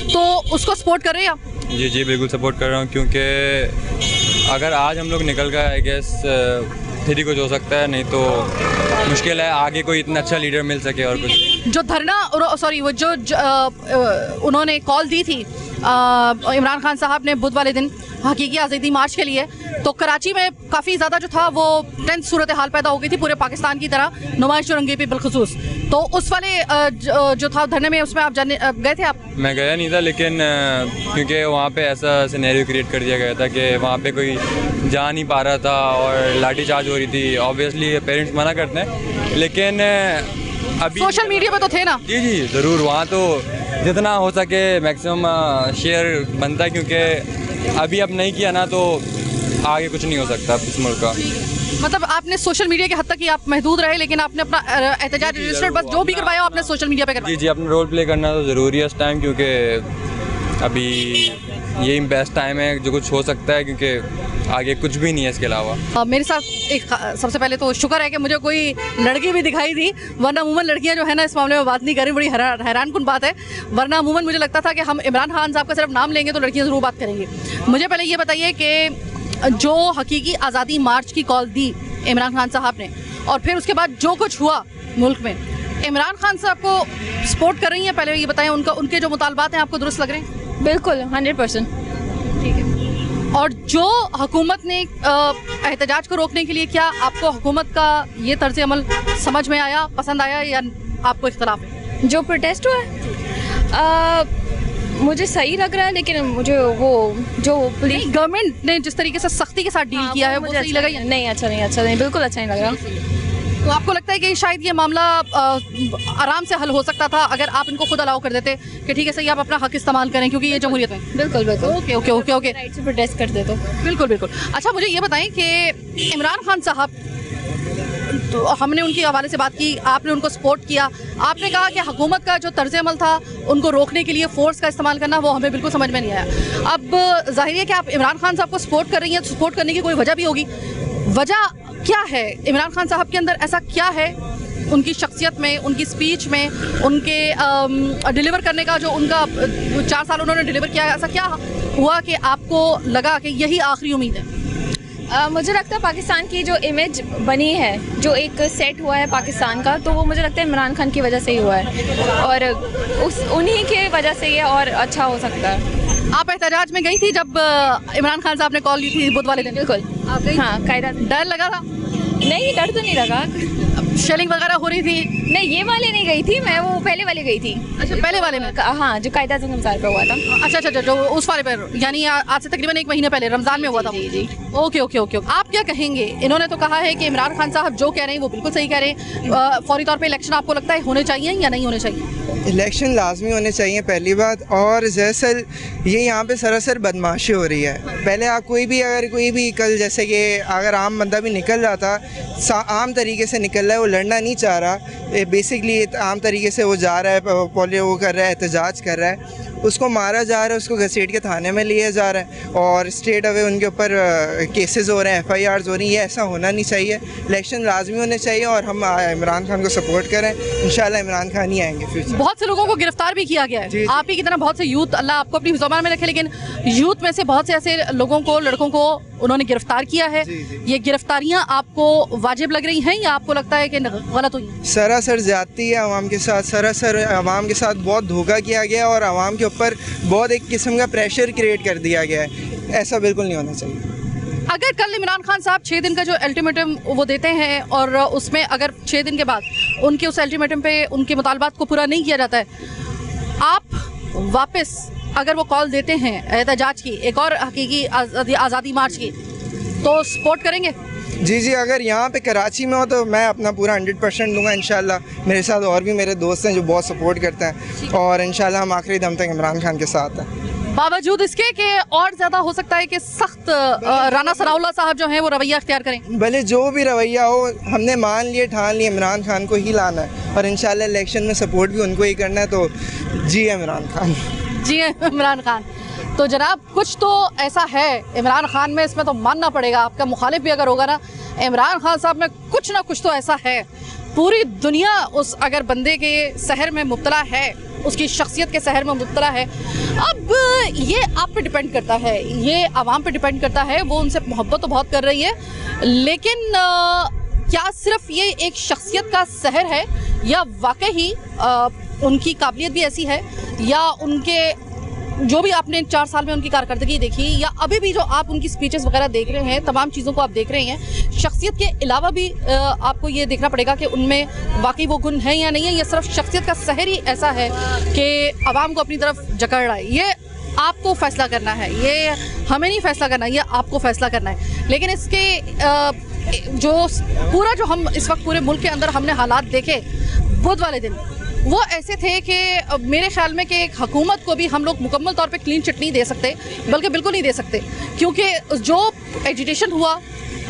तो उसको सपोर्ट कर रहे हैं आप? जी बिल्कुल सपोर्ट कर रहा हूँ, क्योंकि अगर आज हम लोग निकल गए आई गेस फिर कुछ हो सकता है, नहीं तो मुश्किल है आगे कोई इतना अच्छा लीडर मिल सके। और कुछ जो धरना सॉरी वो जो उन्होंने कॉल दी थी इमरान खान साहब ने बुध वाले दिन हकीकी आज़ादी मार्च के लिए, तो कराची में काफ़ी ज़्यादा जो था वो टेंस सूरत हाल पैदा हो गई थी पूरे पाकिस्तान की तरह, नुमाइश चौरंगी पे बिलखुसूस। तो उस वाले जो था धरने में उसमें आप गए थे? आप? मैं गया नहीं था, लेकिन क्योंकि वहाँ पे ऐसा सिनेरियो क्रिएट कर दिया गया था कि वहाँ पे कोई जा नहीं पा रहा था और लाठी चार्ज हो रही थी। ऑब्वियसली पेरेंट्स मना करते हैं, लेकिन अभी सोशल मीडिया पे तो थे ना? जी ज़रूर, वहाँ तो जितना हो सके मैक्सिमम शेयर बनता है, क्योंकि अभी अब नहीं किया ना तो आगे कुछ नहीं हो सकता इस मुल्क का। मतलब आपने सोशल मीडिया के हद तक ही आप महदूद रहे, लेकिन आपने अपना एहतजाज रजिस्टर्ड बस जो भी करवाया आपने सोशल मीडिया पे करवाया? जी अपना रोल प्ले करना तो ज़रूरी है इस टाइम, क्योंकि अभी यही बेस्ट टाइम है जो कुछ हो सकता है, क्योंकि आगे कुछ भी नहीं है इसके अलावा। मेरे साथ एक सबसे पहले तो शुक्र है कि मुझे कोई लड़की भी दिखाई दी, वरना अमूमन लड़कियां जो है ना इस मामले में बात नहीं कर रही, बड़ी हैरान कुन बात है। वरना अमूमन मुझे लगता था कि हम इमरान खान साहब का सिर्फ नाम लेंगे तो लड़कियां ज़रूर बात करेंगी। मुझे पहले ये बताइए कि जो हकीकी आज़ादी मार्च की कॉल दी इमरान खान साहब ने और फिर उसके बाद जो कुछ हुआ मुल्क में, इमरान खान साहब को सपोर्ट कर रही हैं? पहले ये बताएं उनके जो मुतालबात हैं आपको दुरुस्त लग रहे हैं? बिल्कुल 100%। ठीक है। और जो हुकूमत ने एहतजाज को रोकने के लिए किया, आपको हुकूमत का ये तर्ज अमल समझ में आया, पसंद आया या आपको इख्तलाफ है? जो प्रोटेस्ट हुआ है मुझे सही लग रहा है, लेकिन मुझे वो जो पुलिस गवर्नमेंट ने जिस तरीके से सख्ती के साथ डील किया है वो सही लगा? नहीं, अच्छा नहीं, बिल्कुल अच्छा नहीं लग रहा। तो आपको लगता है कि शायद ये मामला आराम से हल हो सकता था अगर आप इनको खुद अलाउ कर देते कि ठीक है सही, आप अपना हक इस्तेमाल करें, क्योंकि ये जमहूरियत में। बिल्कुल बिल्कुल। Okay okay okay okay, right से प्रोटेस्ट करते तो। बिल्कुल बिल्कुल। अच्छा मुझे ये बताएं कि इमरान खान साहब, तो हमने उनके हवाले से बात की, आपने उनको सपोर्ट किया, आपने कहा कि हुकूमत का जो तर्ज अमल था उनको रोकने के लिए फ़ोर्स का इस्तेमाल करना वो हमें बिल्कुल समझ में नहीं आया। अब जाहिर है कि आप इमरान खान साहब को सपोर्ट कर रही हैं, सपोर्ट करने की कोई वजह भी होगी, वजह क्या है? इमरान खान साहब के अंदर ऐसा क्या है, उनकी शख्सियत में, उनकी स्पीच में, उनके डिलीवर करने का जो उनका 4 साल उन्होंने डिलीवर किया, ऐसा क्या हुआ कि आपको लगा कि यही आखिरी उम्मीद है? मुझे लगता है पाकिस्तान की जो इमेज बनी है, जो एक सेट हुआ है पाकिस्तान का, तो वो मुझे लगता है इमरान खान की वजह से ही हुआ है और उन्हीं के वजह से ये और अच्छा हो सकता है। आप एहतजाज में गई थी जब इमरान खान साहब ने कॉल की थी बुध वाले दिन? बिल्कुल आप गई? हाँ, कायदा। डर लगा था? नहीं, डर तो नहीं लगा। शेलिंग वगैरह हो रही थी? नहीं, ये वाले नहीं गई थी मैं, वो पहले वाले गई थी। अच्छा, पहले वाले में? हाँ, जो कायदा रमज़ान पे हुआ था। अच्छा अच्छा अच्छा, जो उस वाले पर, यानी आज से तकरीबन 1 महीने पहले रमज़ान में हुआ था। जी। Okay okay okay. आप क्या कहेंगे? इन्होंने तो कहा है कि इमरान खान साहब जो कह रहे हैं वो बिल्कुल सही कह रहे हैं, फौरी तौर पे इलेक्शन आपको लगता है होने चाहिए या नहीं होने चाहिए? इलेक्शन लाजमी होने चाहिए पहली बात, और दरअसल ये यहाँ पे सरासर बदमाशी हो रही है। पहले आप अगर कोई भी कल जैसे कि अगर आम बंदा भी निकल जाता, आम तरीके से निकल रहा है, वो लड़ना नहीं चाह रहा, बेसिकली आम तरीके से वो जा रहा है, वो कर रहा है, एहतजाज कर रहा है, उसको मारा जा रहा है, उसको घसीट के थाने में लिया जा रहा है और स्ट्रेट अवे उनके ऊपर केसेस हो रहे हैं, FIRs हो रही हैं। ये ऐसा होना नहीं चाहिए। इलेक्शन लाजमी होने चाहिए और हम इमरान खान को सपोर्ट करें। इंशाल्लाह इमरान खान ही आएंगे फ्यूचर। बहुत से लोगों को गिरफ्तार भी किया गया है, आप ही की तरह बहुत से यूथ, अल्लाह आपको अपनी ज़ुबान में रखे, लेकिन यूथ में से बहुत से ऐसे लोगों को, लड़कों को उन्होंने गिरफ्तार किया है। ये गिरफ्तारियाँ आपको वाजिब लग रही हैं या आपको लगता है कि गलत हुई? सरासर ज्यादती है अवाम के साथ, सरासर अवाम के साथ बहुत धोखा किया गया और अवाम के ऊपर बहुत एक किस्म का प्रेशर क्रिएट कर दिया गया है। ऐसा बिल्कुल नहीं होना चाहिए। अगर कल इमरान खान साहब 6 दिन का जो अल्टीमेटम वो देते हैं और उसमें अगर 6 दिन के बाद उनके उस अल्टीमेटम पे उनके मुतालबात को पूरा नहीं किया जाता है, आप वापस अगर वो कॉल देते हैं एहतजाज की, एक और हकीकी आज़ादी मार्च की, तो सपोर्ट करेंगे? जी, अगर यहाँ पे कराची में हो तो मैं अपना पूरा 100% दूंगा इंशाल्लाह। मेरे साथ और भी मेरे दोस्त हैं जो बहुत सपोर्ट करते हैं और इंशाल्लाह हम आखिरी दम तक इमरान खान के साथ हैं। बावजूद इसके कि और ज़्यादा हो सकता है कि सख्त राना सनाउल्लाह साहब जो हैं वो रवैया अख्तियार करें? भले जो भी रवैया हो, हमने मान लिए, ठान लिए, इमरान खान को ही लाना है और इंशाल्लाह इलेक्शन में सपोर्ट भी उनको ही करना है। तो जी इमरान खान। जी इमरान खान। तो जनाब कुछ तो ऐसा है इमरान खान में, इसमें तो मानना पड़ेगा, आपका मुखालिफ भी अगर होगा ना, इमरान खान साहब में कुछ ना कुछ तो ऐसा है। पूरी दुनिया उस अगर बंदे के सहर में मुब्तला है, उसकी शख्सियत के सहर में मुब्तला है। अब ये आप पे डिपेंड करता है, ये आवाम पे डिपेंड करता है, वो उनसे मोहब्बत तो बहुत कर रही है, लेकिन क्या सिर्फ ये एक शख्सियत का सहर है या वाकई उनकी काबिलियत भी ऐसी है, या उनके जो भी आपने 4 साल में उनकी कारकर्दगी देखी, या अभी भी जो आप उनकी स्पीचेस वगैरह देख रहे हैं, तमाम चीज़ों को आप देख रहे हैं, शख्सियत के अलावा भी आपको ये देखना पड़ेगा कि उनमें वाकई वो गुण है या नहीं है, या सिर्फ शख्सियत का सहर ही ऐसा है कि आवाम को अपनी तरफ जकड़ रहा है। ये आपको फैसला करना है, ये हमें नहीं फैसला करना, ये आपको फैसला करना है। लेकिन इसके जो पूरा जो हम इस वक्त पूरे मुल्क के अंदर हमने हालात देखे बुध वाले दिन, वो ऐसे थे कि मेरे ख्याल में कि एक हुकूमत को भी हम लोग मुकम्मल तौर पे क्लीन चिट नहीं दे सकते, बल्कि बिल्कुल नहीं दे सकते, क्योंकि जो एजिटेशन हुआ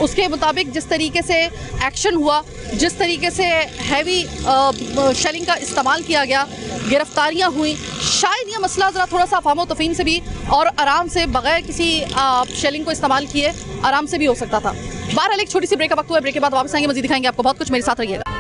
उसके मुताबिक जिस तरीके से एक्शन हुआ, जिस तरीके से हैवी शेलिंग का इस्तेमाल किया गया, गिरफ्तारियां हुई, शायद ये मसला ज़रा थोड़ा सा अफवाह तफहीम से भी और आराम से बगैर किसी शेलिंग को इस्तेमाल किए आराम से भी हो सकता था। बहरहाल एक छोटी सी ब्रेक का वक्त हुआ है, ब्रेक के बाद वापस आएंगे, मज़ीद दिखाएंगे आपको बहुत कुछ, मेरे साथ रहिएगा।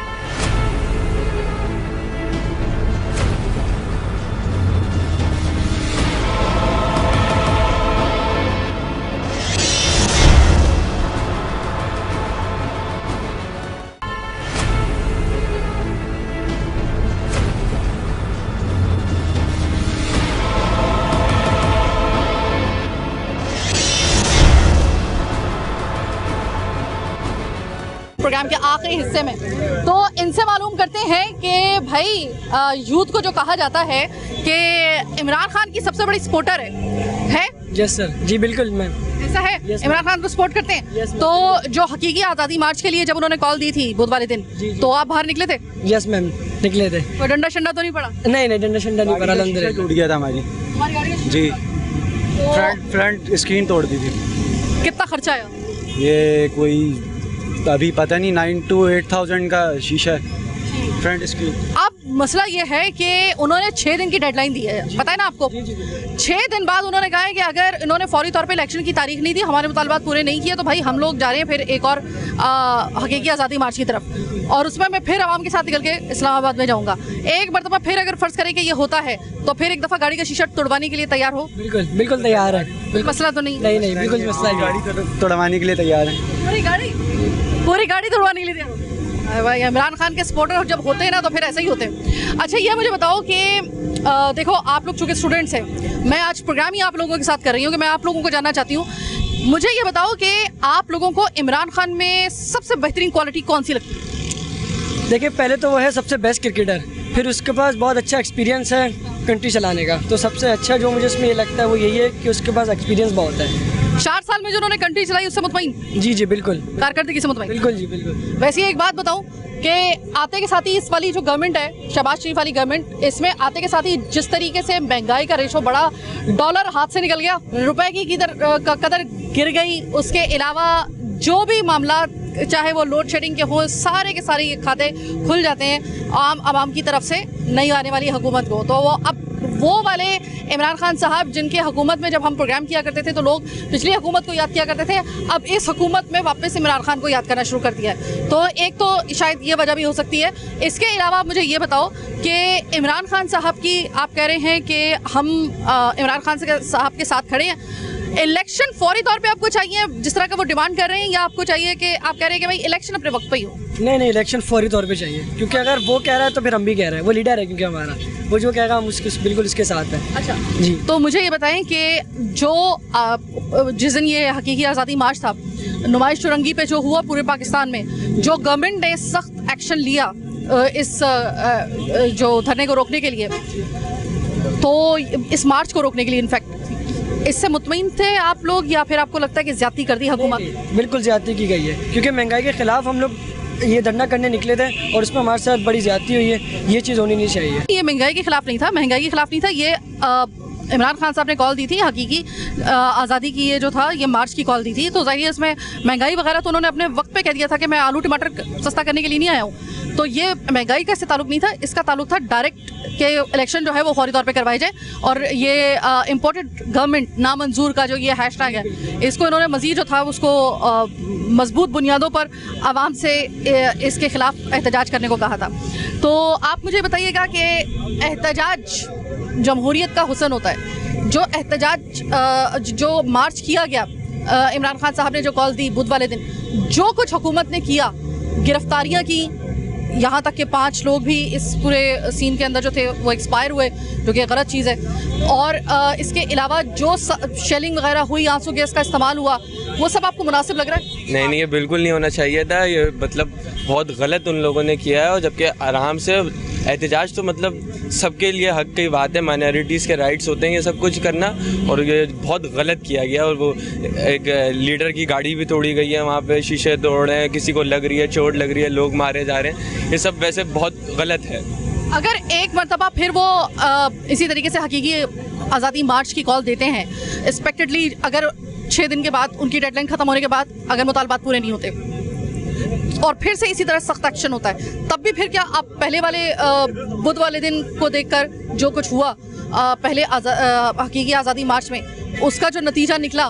प्रोग्राम के आखिरी हिस्से में तो इनसे मालूम करते हैं कि भाई यूथ को जो कहा जाता है कि इमरान खान की सबसे बड़ी सपोर्टर है? यस सर, जी बिल्कुल मैम। ऐसा है, इमरान खान को सपोर्ट करते हैं। तो जो हकीकी आज़ादी मार्च के लिए जब उन्होंने कॉल दी थी बुध वाले दिन, तो आप बाहर निकले थे? यस मैम, निकले थे। कोई डंडा शंडा तो नहीं पड़ा? नहीं नहीं, डंडा शंडा नहीं पड़ा, अल्हम्दुलिल्लाह। टूट गया था हमारी जी, फ्रंट स्क्रीन तोड़ दी थी। कितना खर्चा आया? ये कोई अभी पता नहीं 9 to 8,000 का शीशा है फ्रंट स्क्रीन। अब मसला ये है कि उन्होंने 6 दिन की डेडलाइन दी है, पता है ना आपको? 6 दिन बाद उन्होंने कहा है कि अगर इन्होंने फौरी तौर पे इलेक्शन की तारीख नहीं दी, हमारे मुतालबात पूरे नहीं किए, तो भाई हम लोग जा रहे हैं फिर एक और हकीकी आज़ादी मार्च की तरफ, और उसमें मैं फिर आवाम के साथ निकल के इस्लामाबाद में जाऊँगा। एक मरतबा फिर अगर फ़र्ज़ करें कि ये होता है, तो फिर एक दफ़ा गाड़ी का शीशा तोड़वाने के लिए तैयार हो? बिल्कुल बिल्कुल तैयार है। मसला तो नहीं? नहीं, बिल्कुल मसला नहीं। गाड़ी तोड़वाने के लिए तैयार है। पूरी गाड़ी तोड़वाने के लिए तैयार हो? भाई इमरान खान के सपोर्टर जब होते हैं ना, तो फिर ऐसे ही होते हैं। अच्छा, ये मुझे बताओ कि देखो आप लोग चूँकि स्टूडेंट्स हैं, मैं आज प्रोग्राम ही आप लोगों के साथ कर रही हूँ कि मैं आप लोगों को जानना चाहती हूँ, मुझे ये बताओ कि आप लोगों को इमरान खान में सबसे बेहतरीन क्वालिटी कौन सी लगती है? देखिए, पहले तो वो है सबसे बेस्ट क्रिकेटर, फिर उसके पास बहुत अच्छा एक्सपीरियंस है कंट्री चलाने का। तो सबसे अच्छा जो मुझे इसमें ये लगता है वो यही है कि उसके पास एक्सपीरियंस बहुत है। 4 साल में जो उन्होंने कंट्री चलाई उससे मुतमईन? जी जी बिल्कुल। कारकर्दगी से मुतमईन? बिल्कुल जी बिल्कुल। वैसे एक बात बताऊं कि आते के साथ ही इस वाली जो गवर्नमेंट है, शहबाज शरीफ वाली गवर्नमेंट, इसमें आते के साथ ही जिस तरीके से महंगाई का रेशो बढ़ा, डॉलर हाथ से निकल गया, रुपए की कदर गिर गई, उसके अलावा जो भी मामला चाहे वो लोड शेडिंग के हों, सारे के सारे खाते खुल जाते हैं आवाम की तरफ से नई आने वाली हुकूमत को। तो वो अब वो वाले इमरान खान साहब जिनके हुकूमत में जब हम प्रोग्राम किया करते थे तो लोग पिछली हुकूमत को याद किया करते थे, अब इस हुकूमत में वापस इमरान खान को याद करना शुरू कर दिया है। तो एक तो शायद ये वजह भी हो सकती है। इसके अलावा मुझे ये बताओ कि इमरान खान साहब की आप कह रहे हैं कि हम इमरान खान साहब के साथ खड़े हैं। इलेक्शन फौरी तौर पे आपको चाहिए जिस तरह का वो डिमांड कर रहे हैं, या आपको चाहिए कि आप कह रहे हैं कि भाई इलेक्शन अपने वक्त पे ही हो? नहीं, इलेक्शन फौरी तौर पे चाहिए, क्योंकि अगर वो कह रहा है तो फिर हम भी कह रहे हैं। वो लीडर है, क्योंकि हमारा वो जो कहेगा हम उसके बिल्कुल उसके साथ हैं। अच्छा जी। तो मुझे ये बताएं कि जो जिस दिन ये हकीकी आज़ादी मार्च था, नुमाइश चुरंगी पे जो हुआ पूरे पाकिस्तान में, जो गवर्नमेंट ने सख्त एक्शन लिया इस जो धरने को रोकने के लिए, तो इस मार्च को रोकने के लिए, इनफैक्ट इससे मुतमईन थे आप लोग, या फिर आपको लगता है कि ज्यादती कर दी हुकूमत? बिल्कुल ज्यादती की गई है, क्योंकि महंगाई के खिलाफ हम लोग ये धरना करने निकले थे और उसमें हमारे साथ बड़ी ज्यादती हुई है। ये चीज़ होनी नहीं चाहिए। ये महंगाई के खिलाफ नहीं था, महंगाई के खिलाफ नहीं था, ये इमरान खान साहब ने कॉल दी थी हकीकी आज़ादी की, ये जो था ये मार्च की कॉल दी थी। तो जाहिर है इसमें महंगाई वगैरह तो उन्होंने अपने वक्त पे कह दिया था कि मैं आलू टमाटर सस्ता करने के लिए नहीं आया हूँ। तो ये महंगाई का इससे ताल्लुक नहीं था, इसका ताल्लुक था डायरेक्ट के इलेक्शन जो है वो फौरी तौर पे करवाए जाए। और ये इम्पोर्टेड गवर्नमेंट नामंजूर का जो ये हैशटैग है, इसको इन्होंने मज़ीद जो था उसको मजबूत बुनियादों पर आवाम से इसके खिलाफ एहतजाज करने को कहा था। तो आप मुझे बताइएगा कि एहतजाज जमहूरियत का हुस्न होता है। जो एहतजाज जो मार्च किया गया, इमरान खान साहब ने जो कॉल दी बुध वाले दिन, जो कुछ हुकूमत ने किया, गिरफ्तारियां की, यहाँ तक कि 5 लोग भी इस पूरे सीन के अंदर जो थे वो एक्सपायर हुए, जो कि गलत चीज़ है। और इसके अलावा जो शेलिंग वगैरह हुई, आंसू गैस का इस्तेमाल हुआ, वो सब आपको मुनासिब लग रहा है? नहीं, ये बिल्कुल नहीं होना चाहिए था। ये मतलब बहुत गलत उन लोगों ने किया है। और जबकि आराम से एहतजाज तो मतलब सबके लिए हक की बात है, माइनॉरिटीज़ के राइट्स होते हैं ये सब कुछ करना, और ये बहुत गलत किया गया। और वो एक लीडर की गाड़ी भी तोड़ी गई है, वहाँ पे शीशे तोड़ रहे हैं, किसी को लग रही है, चोट लग रही है, लोग मारे जा रहे हैं। ये सब वैसे बहुत गलत है। अगर एक मरतबा फिर वो इसी तरीके से हकीकी आज़ादी मार्च की कॉल देते हैं, एक्सपेक्टेडली अगर 6 दिन के बाद उनकी डेडलाइन ख़त्म होने के बाद अगर मुतालबात पूरे नहीं होते और फिर से इसी तरह सख्त एक्शन होता है, तब भी फिर क्या आप पहले वाले बुध वाले दिन को देखकर जो कुछ हुआ पहले हकीकी आज़ादी मार्च में, उसका जो नतीजा निकला,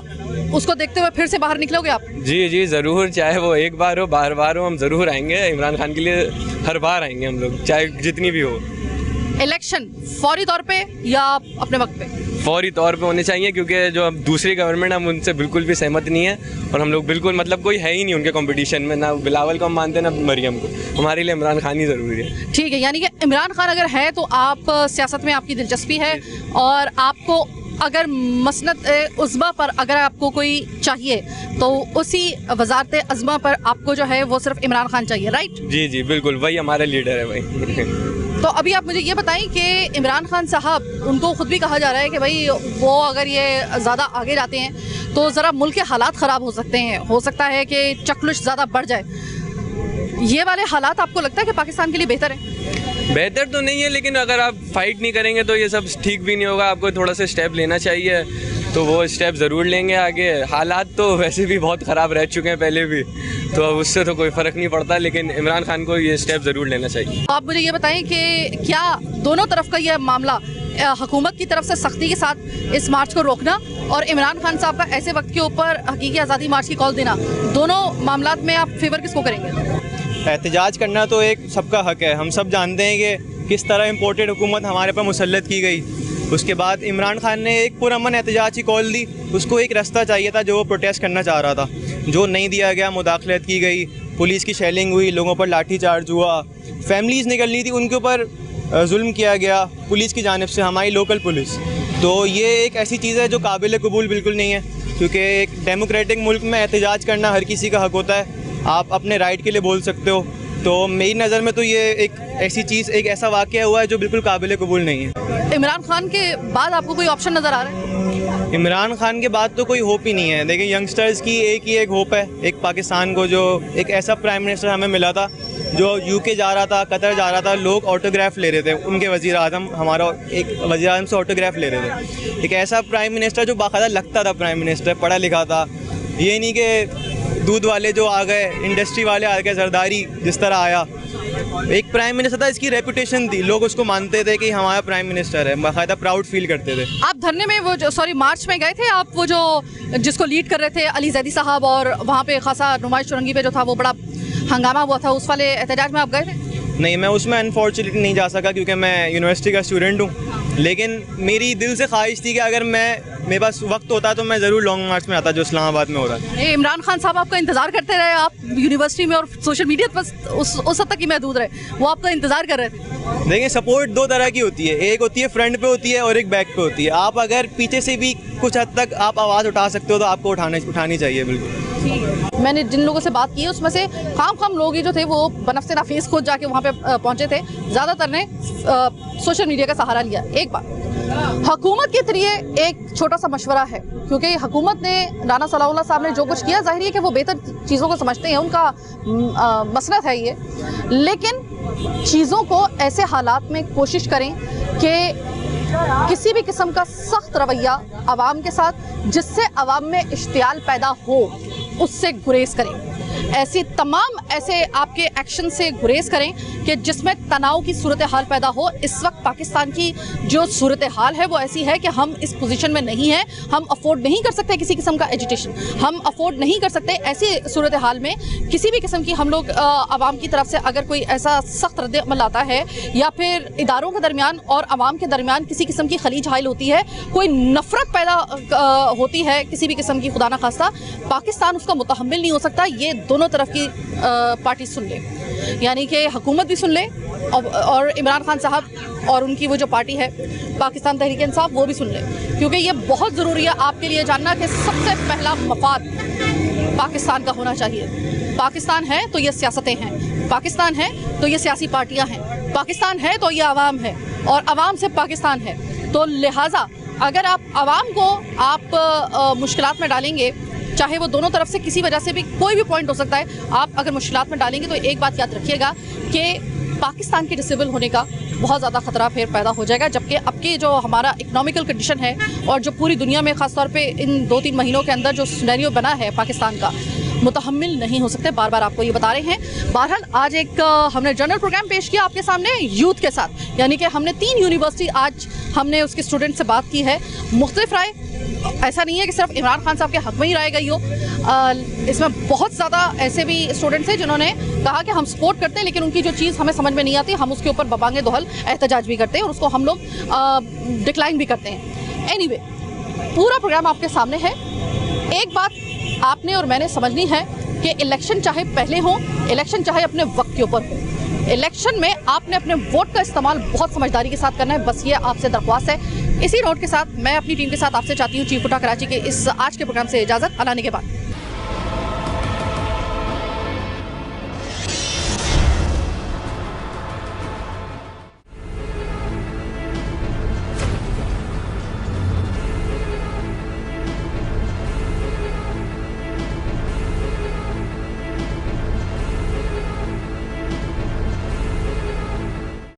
उसको देखते हुए फिर से बाहर निकलोगे आप? जी ज़रूर, चाहे वो एक बार हो, बार बार हो, हम ज़रूर आएंगे। इमरान खान के लिए हर बार आएंगे हम लोग, चाहे जितनी भी हो। इलेक्शन फौरी तौर पे या अपने वक्त पे? फौरी तौर पे होने चाहिए, क्योंकि जो अब दूसरी गवर्नमेंट हम उनसे बिल्कुल भी सहमत नहीं है। और हम लोग बिल्कुल मतलब कोई है ही नहीं उनके कंपटीशन में, ना बिलावल को हम मानते हैं, ना मरियम को। हमारे लिए इमरान खान ही ज़रूरी है। ठीक है, यानी कि इमरान खान अगर है तो आप सियासत में आपकी दिलचस्पी है, और आपको अगर मसनद उज़्मा पर अगर आपको कोई चाहिए तो उसी वजारत अज़्मा पर आपको जो है वो सिर्फ इमरान खान चाहिए, राइट? जी बिल्कुल, वही हमारा लीडर है भाई। तो अभी आप मुझे ये बताएं कि इमरान खान साहब, उनको खुद भी कहा जा रहा है कि भाई वो अगर ये ज़्यादा आगे जाते हैं तो ज़रा मुल्क के हालात ख़राब हो सकते हैं, हो सकता है कि चकलुश ज़्यादा बढ़ जाए। ये वाले हालात आपको लगता है कि पाकिस्तान के लिए बेहतर है? बेहतर तो नहीं है, लेकिन अगर आप फाइट नहीं करेंगे तो ये सब ठीक भी नहीं होगा। आपको थोड़ा सा स्टेप लेना चाहिए, तो वो स्टेप ज़रूर लेंगे आगे। हालात तो वैसे भी बहुत ख़राब रह चुके हैं पहले भी, तो अब उससे तो कोई फ़र्क नहीं पड़ता, लेकिन इमरान खान को ये स्टेप ज़रूर लेना चाहिए। आप मुझे ये बताएं कि क्या दोनों तरफ का यह मामला, हुकूमत की तरफ से सख्ती के साथ इस मार्च को रोकना और इमरान खान साहब का ऐसे वक्त के ऊपर हकीकी आज़ादी मार्च की कॉल देना, दोनों मामलात में आप फेवर किसको करेंगे? एहतजाज करना तो एक सबका हक है। हम सब जानते हैं कि किस तरह इम्पोर्टेड हुकूमत हमारे पर मुसल्लत की गई। उसके बाद इमरान खान ने एक पुरअमन एहतजाज की कॉल दी। उसको एक रास्ता चाहिए था जो वो प्रोटेस्ट करना चाह रहा था, जो नहीं दिया गया। मुदाखलत की गई, पुलिस की शेलिंग हुई, लोगों पर लाठी चार्ज हुआ, फैमिलीज़ निकलनी थी, उनके ऊपर जुल्म किया गया पुलिस की जानिब से, हमारी लोकल पुलिस। तो ये एक ऐसी चीज़ है जो काबिल कबूल बिल्कुल नहीं है, क्योंकि एक डेमोक्रेटिक मुल्क में एहतजाज करना हर किसी का हक होता है। आप अपने राइट के लिए बोल सकते हो। तो मेरी नज़र में तो ये एक ऐसी चीज़, एक ऐसा वाक़या हुआ है जो बिल्कुल काबिल कबूल नहीं है। इमरान खान के बाद आपको कोई ऑप्शन नज़र आ रहा है? इमरान खान के बाद तो कोई होप ही नहीं है। देखिए, यंगस्टर्स की एक ही एक होप है, एक पाकिस्तान को जो एक ऐसा प्राइम मिनिस्टर हमें मिला था जो यूके जा रहा था, कतर जा रहा था, लोग ऑटोग्राफ ले रहे थे उनके वज़ीर आज़म, हमारा एक वज़ीर आज़म से ऑटोग्राफ ले रहे थे। एक ऐसा प्राइम मिनिस्टर जो बाकायदा लगता था प्राइम मिनिस्टर, पढ़ा लिखा था। ये नहीं कि दूध वाले जो आ गए, इंडस्ट्री वाले आ गए, जरदारी जिस तरह आया। एक प्राइम मिनिस्टर था, इसकी रेपुटेशन थी, लोग उसको मानते थे कि हमारा प्राइम मिनिस्टर है, बाकायदा प्राउड फील करते थे। आप धरने में वो जो मार्च में गए थे, आप वो जो जिसको लीड कर रहे थे अली जैदी साहब, और वहाँ पे खासा नुमाइश चुरंगी पे जो था वो बड़ा हंगामा हुआ था, उस वाले एहतजाज में आप गए थे? नहीं, मैं उसमें अनफॉर्चुनेटली नहीं जा सका क्योंकि मैं यूनिवर्सिटी का स्टूडेंट हूँ। लेकिन मेरी दिल से ख्वाहिश थी कि अगर मेरे पास वक्त होता तो मैं ज़रूर लॉन्ग मार्च में आता जो इस्लामाबाद में हो रहा था। इमरान खान साहब आपका इंतज़ार करते रहे, आप यूनिवर्सिटी में और सोशल मीडिया पर उस हद तक ही महदूद रहे, वो आपका इंतज़ार कर रहे थे। देखिए, सपोर्ट दो तरह की होती है, एक होती है फ्रंट पे होती है और एक बैक पे होती है। आप अगर पीछे से भी कुछ हद तक आप आवाज़ उठा सकते हो तो आपको उठानी चाहिए। बिल्कुल। मैंने जिन लोगों से बात की उसमें से खाम लोग ही जो थे वो बनफ़से नाफिस खुद जाके वहाँ पे पहुँचे थे, ज़्यादातर ने सोशल मीडिया का सहारा लिया। एक बात हुकूमत के जरिए एक छोटा सा मशवरा है, क्योंकि हुकूमत ने, राना सलाउल्लाह साहब ने जो कुछ किया, जाहिर है कि वो बेहतर चीज़ों को समझते हैं, उनका मसलत है ये। लेकिन चीज़ों को ऐसे हालात में कोशिश करें कि किसी भी किस्म का सख्त रवैया आवाम के साथ, जिससे आवाम में इश्तियाल पैदा हो, उससे गुरेज करें। ऐसे आपके एक्शन से गुरेज करें कि जिसमें तनाव की सूरत हाल पैदा हो। इस वक्त पाकिस्तान की जो सूरत हाल है वो ऐसी है कि हम इस पोजीशन में नहीं हैं, हम अफोर्ड नहीं कर सकते किसी किस्म का एजिटेशन, हम अफोर्ड नहीं कर सकते। ऐसी सूरत हाल में किसी भी किस्म की हम लोग आवाम की तरफ से अगर कोई ऐसा सख्त रद्द-ए-अमल आता है, या फिर इदारों के दरमियान और आवाम के दरमियान किसी किस्म की खलीज हाइल होती है, कोई नफरत पैदा होती है किसी भी किस्म की, खुदा ना खास्ता, पाकिस्तान उसका मुतहम्मिल नहीं हो सकता। ये दोनों तरफ की पार्टी सुन ले, यानी कि हुकूमत भी सुन ले और इमरान खान साहब और उनकी वो जो पार्टी है पाकिस्तान तहरीक इंसाफ, वो भी सुन ले, क्योंकि ये बहुत ज़रूरी है आपके लिए जानना कि सबसे पहला मफाद पाकिस्तान का होना चाहिए। पाकिस्तान है तो ये सियासतें हैं, पाकिस्तान है तो ये सियासी पार्टियां हैं, पाकिस्तान है तो ये आवाम है, और आवाम से पाकिस्तान है। तो लिहाजा अगर आप आवाम को आप मुश्किलात में डालेंगे, चाहे वो दोनों तरफ से किसी वजह से भी कोई भी पॉइंट हो सकता है, आप अगर मुश्किलात में डालेंगे तो एक बात याद रखिएगा कि पाकिस्तान के डिसेबल होने का बहुत ज़्यादा ख़तरा फिर पैदा हो जाएगा। जबकि अब के जो हमारा इकोनॉमिकल कंडीशन है और जो पूरी दुनिया में ख़ास तौर पे इन 2-3 महीनों के अंदर जो सिनेरियो बना है पाकिस्तान का, मुतहम्मिल नहीं हो सकते। बार बार आपको ये बता रहे हैं। बहरहाल आज एक हमने जनरल प्रोग्राम पेश किया आपके सामने यूथ के साथ, यानी कि हमने 3 यूनिवर्सिटी आज हमने उसके स्टूडेंट से बात की है। मुख्तलिफ राय, ऐसा नहीं है कि सिर्फ इमरान खान साहब के हक़ में ही राय गई हो, इसमें बहुत ज़्यादा ऐसे भी स्टूडेंट्स हैं जिन्होंने कहा कि हम सपोर्ट करते हैं, लेकिन उनकी जो चीज़ हमें समझ में नहीं आती, हम उसके ऊपर बबांगे दोहल एहतजाज भी करते हैं और उसको हम लोग डिक्लाइन भी करते हैं। एनीवे, पूरा प्रोग्राम आपके सामने है। एक बात आपने और मैंने समझनी है कि इलेक्शन चाहे पहले हो, इलेक्शन चाहे अपने वक्त के ऊपर हो, इलेक्शन में आपने अपने वोट का इस्तेमाल बहुत समझदारी के साथ करना है। बस ये आपसे दरख्वास्त है। इसी नोट के साथ मैं अपनी टीम के साथ आपसे चाहती हूँ चीफ कोटा कराची के इस आज के प्रोग्राम से इजाज़त। अलाने के बाद।